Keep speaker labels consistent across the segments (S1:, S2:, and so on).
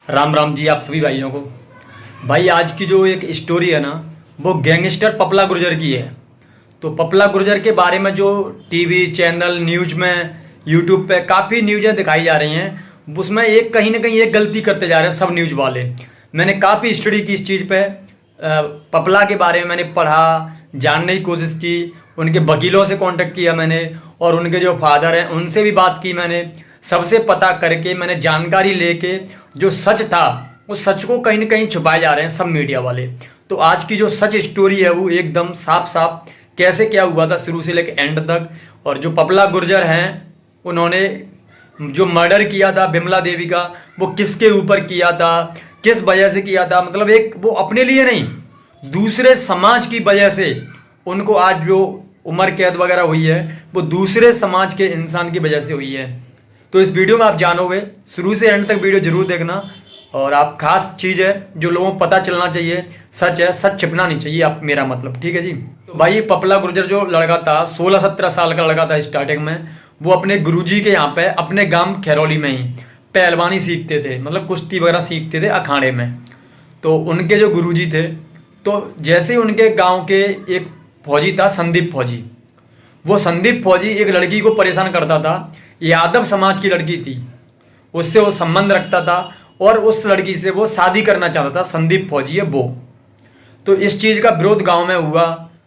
S1: राम राम जी आप सभी भाइयों को। भाई आज की जो एक स्टोरी है ना, वो गैंगस्टर पपला गुर्जर की है। तो पपला गुर्जर के बारे में जो टीवी चैनल न्यूज में यूट्यूब पे काफ़ी न्यूज़ें दिखाई जा रही हैं, उसमें एक कहीं ना कहीं एक गलती करते जा रहे हैं सब न्यूज वाले। मैंने काफ़ी स्टडी की इस चीज़ पे, पपला के बारे में मैंने पढ़ा, जानने की कोशिश की, उनके वकीलों से कांटेक्ट किया मैंने, और उनके जो फादर हैं उनसे भी बात की मैंने। सबसे पता करके मैंने जानकारी लेके जो सच था उस सच को कहीं ना कहीं छुपाए जा रहे हैं सब मीडिया वाले। तो आज की जो सच स्टोरी है वो एकदम साफ साफ कैसे क्या हुआ था शुरू से लेकर एंड तक। और जो पपला गुर्जर हैं उन्होंने जो मर्डर किया था बिमला देवी का, वो किसके ऊपर किया था, किस वजह से किया था, मतलब एक वो अपने लिए नहीं दूसरे समाज की वजह से उनको आज जो उम्र कैद वगैरह हुई है वो दूसरे समाज के इंसान की वजह से हुई है। तो इस वीडियो में आप जानोगे, शुरू से एंड तक वीडियो जरूर देखना। और आप खास चीज़ है जो लोगों को पता चलना चाहिए, सच है, सच छिपना नहीं चाहिए, आप मेरा मतलब, ठीक है जी। तो भाई पपला गुर्जर जो लड़का था 16-17 साल का लड़का था स्टार्टिंग में, वो अपने गुरुजी के यहाँ पे अपने गांव खैरोली में ही पहलवानी सीखते थे, मतलब कुश्ती वगैरह सीखते थे अखाड़े में। तो उनके जो गुरुजी थे, तो जैसे ही उनके गांव के एक फौजी था संदीप फौजी, वो संदीप फौजी एक लड़की को परेशान करता था, यादव समाज की लड़की थी, उससे वो संबंध रखता था और उस लड़की से वो शादी करना चाहता था, संदीप फौजी है वो। तो इस चीज़ का विरोध गांव में हुआ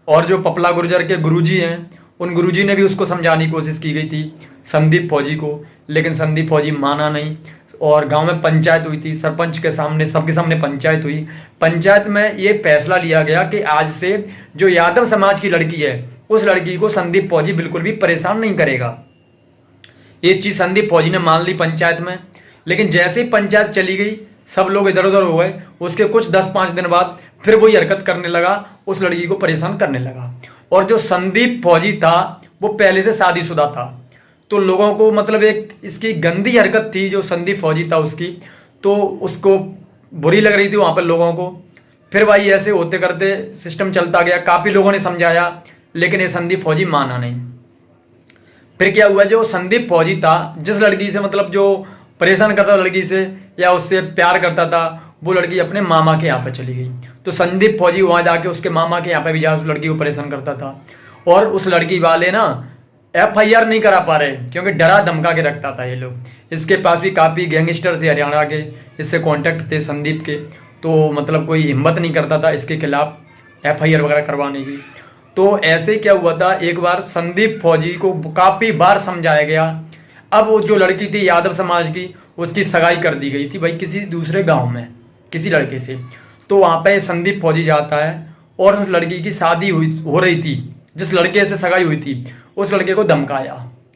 S1: और जो पपला गुर्जर के गुरुजी हैं उन गुरुजी ने भी उसको समझाने की कोशिश की गई थी संदीप फौजी को, लेकिन संदीप फौजी माना नहीं। और गांव में पंचायत हुई थी, सरपंच के सामने सबके सामने पंचायत हुई। पंचायत में ये फैसला लिया गया कि आज से जो यादव समाज की लड़की है उस लड़की को संदीप फौजी बिल्कुल भी परेशान नहीं करेगा। ये चीज़ संदीप फौजी ने मान ली पंचायत में। लेकिन जैसे ही पंचायत चली गई सब लोग इधर उधर हो गए, उसके कुछ 10-5 दिन बाद फिर वही हरकत करने लगा, उस लड़की को परेशान करने लगा। और जो संदीप फौजी था वो पहले से शादीशुदा था, तो लोगों को मतलब एक इसकी गंदी हरकत थी जो संदीप फौजी था उसकी, तो उसको बुरी लग रही थी वहाँ पर लोगों को। फिर भाई ऐसे होते करते सिस्टम चलता गया, काफ़ी लोगों ने समझाया लेकिन ये संदीप फौजी माना नहीं। फिर क्या हुआ, जो संदीप फौजी था जिस लड़की से मतलब जो परेशान करता था लड़की से या उससे प्यार करता था, वो लड़की अपने मामा के यहाँ पे चली गई। तो संदीप फौजी वहाँ जाके उसके मामा के यहाँ पे भी जा उस लड़की को परेशान करता था। और उस लड़की वाले ना FIR नहीं करा पा रहे क्योंकि डरा धमका के रखता था ये लोग। इसके पास भी काफ़ी गैंगस्टर थे हरियाणा के, इससे कॉन्टेक्ट थे संदीप के, तो मतलब कोई हिम्मत नहीं करता था इसके खिलाफ FIR वगैरह करवाने की। तो ऐसे क्या हुआ था, एक बार संदीप फौजी को काफ़ी बार समझाया गया। अब वो जो लड़की थी यादव समाज की, उसकी सगाई कर दी गई थी भाई किसी दूसरे गांव में किसी लड़के से। तो वहाँ पे संदीप फौजी जाता है और उस लड़की की शादी हो रही थी, जिस लड़के से सगाई हुई थी उस लड़के को धमकाया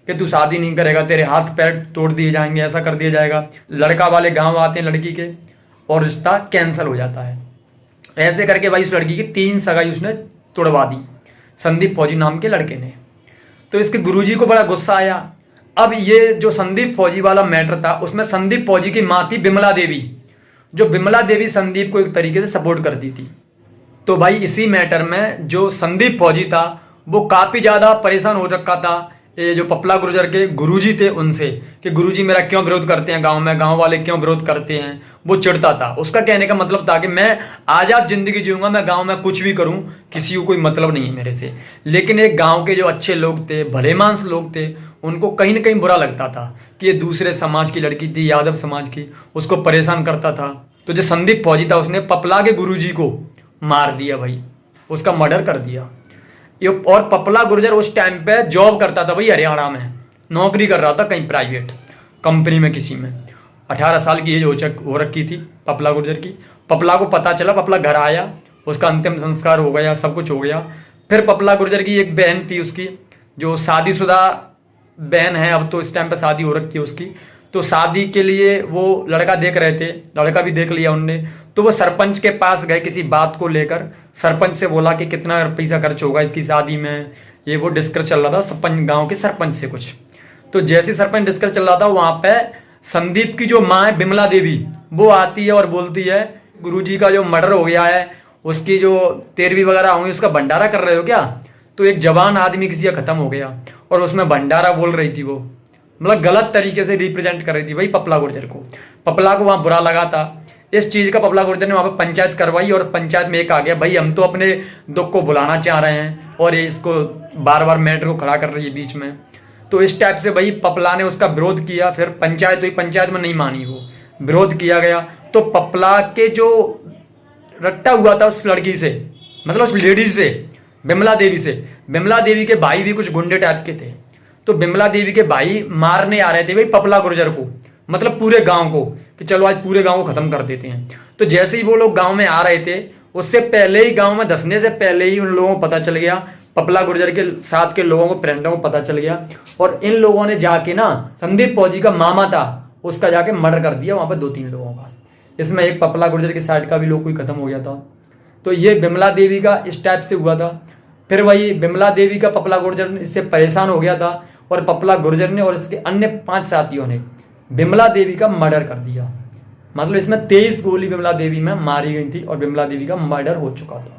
S1: कि तू शादी नहीं करेगा, तेरे हाथ पैर तोड़ दिए जाएंगे, ऐसा कर दिया जाएगा। लड़का वाले गाँव आते हैं लड़की के और रिश्ता कैंसिल हो जाता है। ऐसे करके भाई उस लड़की की 3 सगाई उसने तोड़वा दी संदीप फौजी नाम के लड़के ने। तो इसके गुरुजी को बड़ा गुस्सा आया। अब ये जो संदीप फौजी वाला मैटर था उसमें संदीप फौजी की माँ थी बिमला देवी, जो बिमला देवी संदीप को एक तरीके से सपोर्ट करती थी। तो भाई इसी मैटर में जो संदीप फौजी था वो काफ़ी ज़्यादा परेशान हो रखा था ये जो पपला गुर्जर के गुरुजी थे उनसे, कि गुरुजी मेरा क्यों विरोध करते हैं गांव में, गांव वाले क्यों विरोध करते हैं। वो चिढ़ता था, उसका कहने का मतलब था कि मैं आज़ाद जिंदगी जीऊंगा, मैं गांव में कुछ भी करूं, किसी को कोई मतलब नहीं है मेरे से। लेकिन एक गांव के जो अच्छे लोग थे, भले मानस लोग थे, उनको कहीं ना कहीं बुरा लगता था कि ये दूसरे समाज की लड़की थी, यादव समाज की, उसको परेशान करता था। तो जो संदीप फौजी था उसने पपला के गुरुजी को मार दिया भाई, उसका मर्डर कर दिया। और पपला गुर्जर उस टाइम पे जॉब करता था भाई, हरियाणा में नौकरी कर रहा था कहीं प्राइवेट कंपनी में किसी में। 18 साल की एज हो रखी थी पपला गुर्जर की। पपला को पता चला, पपला घर आया, उसका अंतिम संस्कार हो गया, सब कुछ हो गया। फिर पपला गुर्जर की एक बहन थी उसकी, जो शादीशुदा बहन है, अब तो इस टाइम पे शादी हो रखी है उसकी। तो शादी के लिए वो लड़का देख रहे थे, लड़का भी देख लिया उनने। तो वो सरपंच के पास गए किसी बात को लेकर, सरपंच से बोला कि कितना पैसा खर्च होगा इसकी शादी में, ये वो डिस्कस चल रहा था सरपंच, गांव के सरपंच से कुछ। तो जैसे सरपंच डिस्कस चल रहा था वहाँ पे संदीप की जो माँ है बिमला देवी, वो आती है और बोलती है गुरुजी का जो मर्डर हो गया है, उसकी जो 13वीं वगैरह होंगी उसका भंडारा कर रहे हो क्या। तो एक जवान आदमी किसी का ख़त्म हो गया और उसमें भंडारा बोल रही थी वो मतलब गलत तरीके से रिप्रेजेंट कर रही थी भाई पपला गुर्जर को। पपला को वहाँ बुरा लगा था इस चीज़ का। पपला गुर्जर ने वहाँ पे पंचायत करवाई और पंचायत में एक आ गया भाई हम तो अपने दुख को बुलाना चाह रहे हैं और ये इसको बार बार मैटर को खड़ा कर रही है बीच में। तो इस टाइप से भाई पपला ने उसका विरोध किया। फिर पंचायत हुई, पंचायत में नहीं मानी, वो विरोध किया गया। तो पपला के जो रट्टा हुआ था उस लड़की से, मतलब उस लेडीज से, बिमला देवी से। बिमला देवी के भाई भी कुछ गुंडे टाइप के थे। तो बिमला देवी के भाई मारने आ रहे थे भाई पपला गुर्जर को, मतलब पूरे गांव को, कि चलो आज पूरे गांव को खत्म कर देते हैं। तो जैसे ही वो लोग गांव में आ रहे थे उससे पहले ही, गांव में धसने से पहले ही उन लोगों को पता चल गया, पपला गुर्जर के साथ के लोगों को, फ्रेंडों को पता चल गया। और इन लोगों ने जाके ना, संदीप फौजी का मामा था उसका जाके मर्डर कर दिया वहां पर 2-3 लोगों का। इसमें एक पपला गुर्जर के साइड का भी लोग कोई खत्म हो गया था। तो ये बिमला देवी का इस टाइप से हुआ था। फिर वही बिमला देवी का पपला गुर्जर इससे परेशान हो गया था और पपला गुर्जर ने और इसके अन्य 5 साथियों ने बिमला देवी का मर्डर कर दिया। मतलब इसमें 23 गोली बिमला देवी में मारी गई थी और बिमला देवी का मर्डर हो चुका था।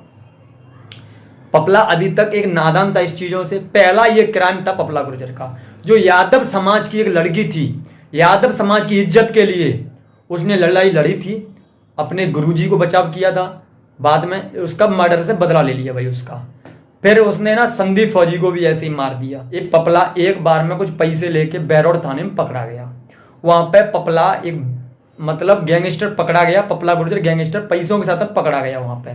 S1: पपला अभी तक एक नादान था इस चीजों से। पहला ये क्राइम था पपला गुर्जर का, जो यादव समाज की एक लड़की थी, यादव समाज की इज्जत के लिए उसने लड़ाई लड़ी थी, अपने गुरुजी को बचाव किया था, बाद में उसका मर्डर से बदला ले लिया भाई उसका। फिर उसने ना संदीप फौजी को भी ऐसे ही मार दिया। एक पपला एक बार में कुछ पैसे लेके बैरोड थाने में पकड़ा गया। वहां पे पपला एक मतलब गैंगस्टर पकड़ा गया, पपला गुर्जर गैंगस्टर पैसों के साथ पकड़ा गया। वहां पे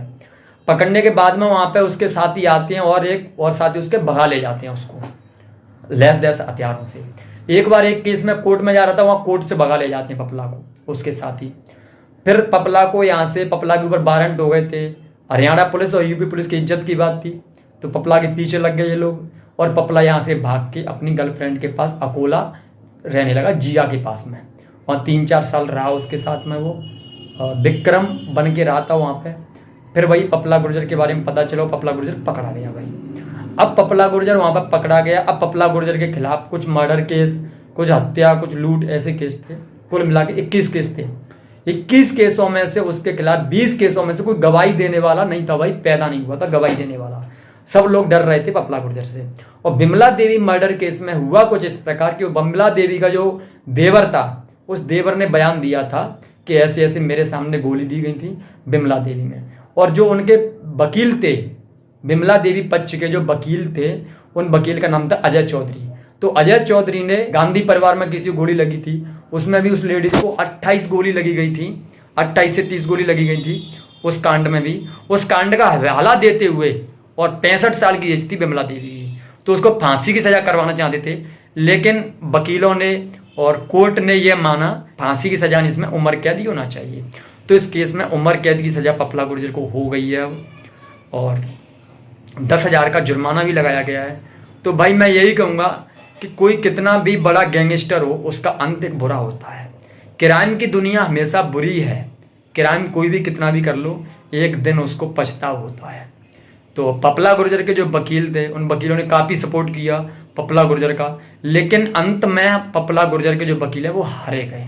S1: पकड़ने के बाद में वहां पे उसके साथी आते हैं और एक और साथी उसके भगा ले जाते हैं उसको लैस हथियारों से। एक बार एक केस में कोर्ट में जा रहा था, वहां कोर्ट से भगा ले जाते हैं पपला को उसके साथी। फिर पपला को यहाँ से, पपला के ऊपर वारंट हो गए थे। हरियाणा पुलिस और यूपी पुलिस की इज्जत की बात थी, तो पपला के पीछे लग गए ये लोग और पपला यहाँ से भाग के अपनी गर्लफ्रेंड के पास अकोला रहने लगा, जिया के पास में। वहाँ 3-4 साल रहा उसके साथ में, वो विक्रम बन के रहा था वहाँ पे। फिर वही पपला गुर्जर के बारे में पता चला, पपला गुर्जर पकड़ा गया भाई। अब पपला गुर्जर वहाँ पर पकड़ा गया। अब पपला गुर्जर के खिलाफ कुछ मर्डर केस, कुछ हत्या, कुछ लूट, ऐसे केस थे। कुल मिला के 21 केस थे। 21 केसों में से उसके खिलाफ 20 केसों में से कोई गवाही देने वाला नहीं था भाई, पैदा नहीं हुआ था गवाही देने वाला। सब लोग डर रहे थे पपला गुर्जर से। और बिमला देवी मर्डर केस में हुआ कुछ इस प्रकार कि बिमला देवी का जो देवर था, उस देवर ने बयान दिया था कि ऐसे ऐसे मेरे सामने गोली दी गई थी बिमला देवी में। और जो उनके वकील थे, बिमला देवी पक्ष के जो वकील थे, उन वकील का नाम था अजय चौधरी। तो अजय चौधरी ने, गांधी परिवार में किसी गोली लगी थी, उसमें भी उस लेडीज को 28 गोली लगी गई थी, 28 से 30 गोली लगी गई थी उस कांड में भी। उस कांड का हवाला देते हुए, और 65 साल की एज थी बिमला देवी की, तो उसको फांसी की सजा करवाना चाहते थे। लेकिन वकीलों ने और कोर्ट ने यह माना फांसी की सजा नहीं, इसमें उम्र कैद ही होना चाहिए। तो इस केस में उम्र कैद की सजा पपला गुर्जर को हो गई है और 10,000 का जुर्माना भी लगाया गया है। तो भाई मैं यही कहूँगा कि कोई कितना भी बड़ा गैंगस्टर हो, उसका अंत एक बुरा होता है। क्राइम की दुनिया हमेशा बुरी है। क्राइम कोई भी कितना भी कर लो, एक दिन उसको पछतावा होता है। तो पपला गुर्जर के जो वकील थे, उन वकीलों ने काफ़ी सपोर्ट किया पपला गुर्जर का, लेकिन अंत में पपला गुर्जर के जो वकील हैं वो हारे गए।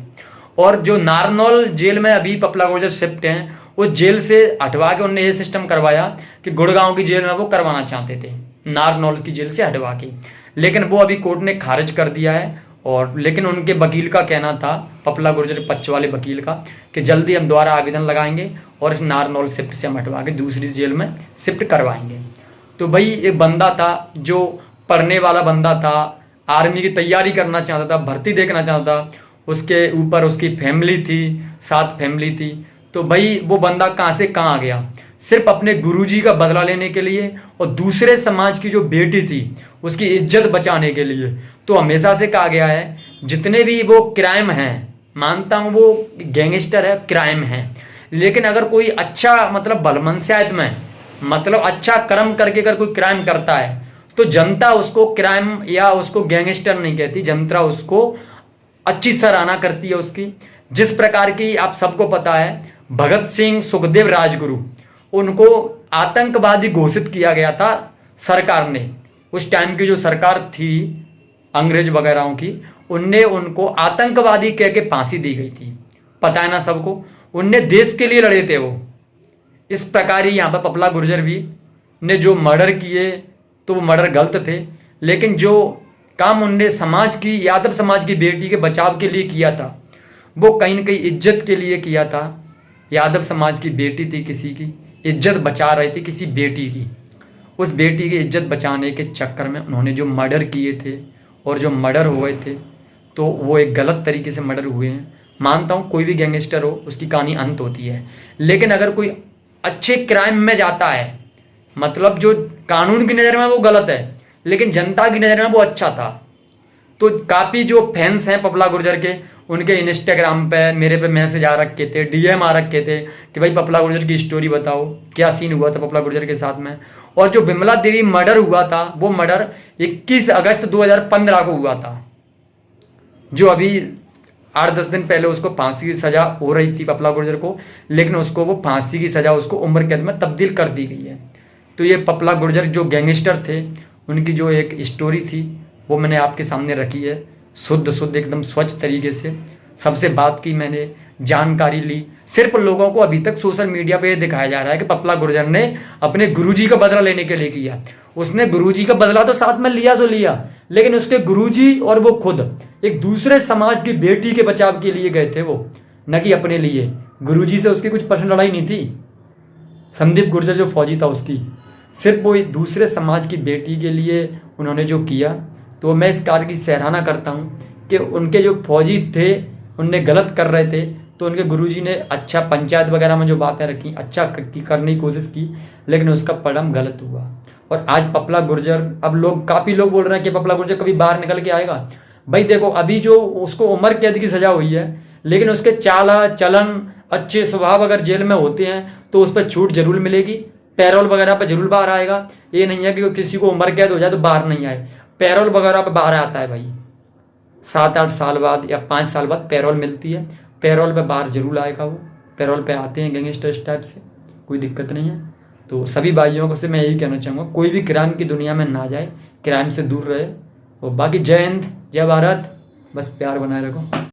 S1: और जो नारनौल जेल में अभी पपला गुर्जर शिफ्ट हैं, वो जेल से हटवा के उन्होंने ये सिस्टम करवाया कि गुड़गांव की जेल में वो करवाना चाहते थे, नारनौल की जेल से हटवा के, लेकिन वो अभी कोर्ट ने खारिज कर दिया है। और लेकिन उनके वकील का कहना था, पपला गुर्जर पक्ष वाले वकील का, कि जल्दी हम दोबारा आवेदन लगाएंगे और इस नारनौल शिफ्ट से हम हटवा के दूसरी जेल में शिफ्ट करवाएंगे। तो भाई एक बंदा था जो पढ़ने वाला बंदा था, आर्मी की तैयारी करना चाहता था, भर्ती देखना चाहता था, उसके ऊपर उसकी फैमिली थी, 7 फैमिली थी। तो भाई वो बंदा कहाँ से कहाँ आ गया, सिर्फ अपने गुरुजी का बदला लेने के लिए और दूसरे समाज की जो बेटी थी उसकी इज्जत बचाने के लिए। तो हमेशा से कहा गया है जितने भी वो क्राइम हैं, मानता हूँ वो गैंगस्टर है, क्राइम है, लेकिन अगर कोई अच्छा मतलब भलमनसियात में मतलब अच्छा कर्म करके अगर कोई क्राइम करता है तो जनता उसको क्राइम या उसको गैंगस्टर नहीं कहती, जनता उसको अच्छी सराहना करती है उसकी। जिस प्रकार की आप सबको पता है, भगत सिंह, सुखदेव, राजगुरु, उनको आतंकवादी घोषित किया गया था सरकार ने। उस टाइम की जो सरकार थी अंग्रेज वगैरह की, उनने उनको आतंकवादी कह के फांसी दी गई थी, पता है ना सबको। उनने देश के लिए लड़े थे वो। इस प्रकार ही यहाँ पर पपला गुर्जर भी ने जो मर्डर किए, तो वो मर्डर गलत थे, लेकिन जो काम उनने समाज की, यादव समाज की बेटी के बचाव के लिए किया था, वो कहीं ना कहीं इज्जत के लिए किया था। यादव समाज की बेटी थी, किसी की इज्जत बचा रही थी, किसी बेटी की। उस बेटी की इज्जत बचाने के चक्कर में उन्होंने जो मर्डर किए थे और जो मर्डर हुए थे, तो वो एक गलत तरीके से मर्डर हुए हैं। मानता हूँ कोई भी गैंगस्टर हो उसकी कहानी अंत होती है, लेकिन अगर कोई अच्छे क्राइम में जाता है, मतलब जो कानून की नज़र में वो गलत है लेकिन जनता की नज़र में वो अच्छा था, तो काफ़ी जो फैंस हैं पपला गुर्जर के, उनके इंस्टाग्राम पे मेरे पे मैसेज आ रखे थे, डीएम आ रखे थे कि भाई पपला गुर्जर की स्टोरी बताओ, क्या सीन हुआ था पपला गुर्जर के साथ में। और जो बिमला देवी मर्डर हुआ था, वो मर्डर 21 अगस्त 2015 को हुआ था, जो अभी 8-10 दिन पहले उसको फांसी की सज़ा हो रही थी पपला गुर्जर को, लेकिन उसको वो फांसी की सज़ा उसको उम्र कैद में तब्दील कर दी गई है। तो ये पपला गुर्जर जो गैंगस्टर थे, उनकी जो एक स्टोरी थी वो मैंने आपके सामने रखी है, शुद्ध एकदम स्वच्छ तरीके से। सबसे बात की मैंने, जानकारी ली। सिर्फ लोगों को अभी तक सोशल मीडिया पे दिखाया जा रहा है कि पपला गुर्जर ने अपने गुरुजी का बदला लेने के लिए किया। उसने गुरुजी का बदला तो साथ में लिया सो लिया, लेकिन उसके गुरुजी और वो खुद एक दूसरे समाज की बेटी के बचाव के लिए गए थे, वो न कि अपने लिए। गुरुजी से उसकी कुछ पर्सनल लड़ाई नहीं थी। संदीप गुर्जर जो फौजी था उसकी, सिर्फ वो एक दूसरे समाज की बेटी के लिए उन्होंने जो किया, तो मैं इस कार्य की सराहना करता हूँ कि उनके जो फौजी थे उनने गलत कर रहे थे, तो उनके गुरुजी ने अच्छा पंचायत वगैरह में जो बातें रखी, अच्छा करने की कोशिश की, लेकिन उसका परिणाम गलत हुआ। और आज पपला गुर्जर, अब काफ़ी लोग बोल रहे हैं कि पपला गुर्जर कभी बाहर निकल के आएगा। भाई देखो, अभी जो उसको उम्र कैद की सज़ा हुई है, लेकिन उसके चाल चलन, अच्छे स्वभाव अगर जेल में होते हैं तो उस पर छूट जरूर मिलेगी, पैरोल वगैरह पर जरूर बाहर आएगा। ये नहीं है कि किसी को उम्र कैद हो जाए तो बाहर नहीं आए, पैरोल वगैरह पर बाहर आता है भाई। 7-8 साल बाद या 5 साल बाद पैरोल मिलती है, पैरोल पे बाहर जरूर आएगा वो। पैरोल पे आते हैं गैंगस्टर इस टाइप से, कोई दिक्कत नहीं है। तो सभी भाइयों को से मैं यही कहना चाहूँगा, कोई भी क्राइम की दुनिया में ना जाए, क्राइम से दूर रहे। और बाकी जय हिंद, जय भारत, बस प्यार बनाए रखो।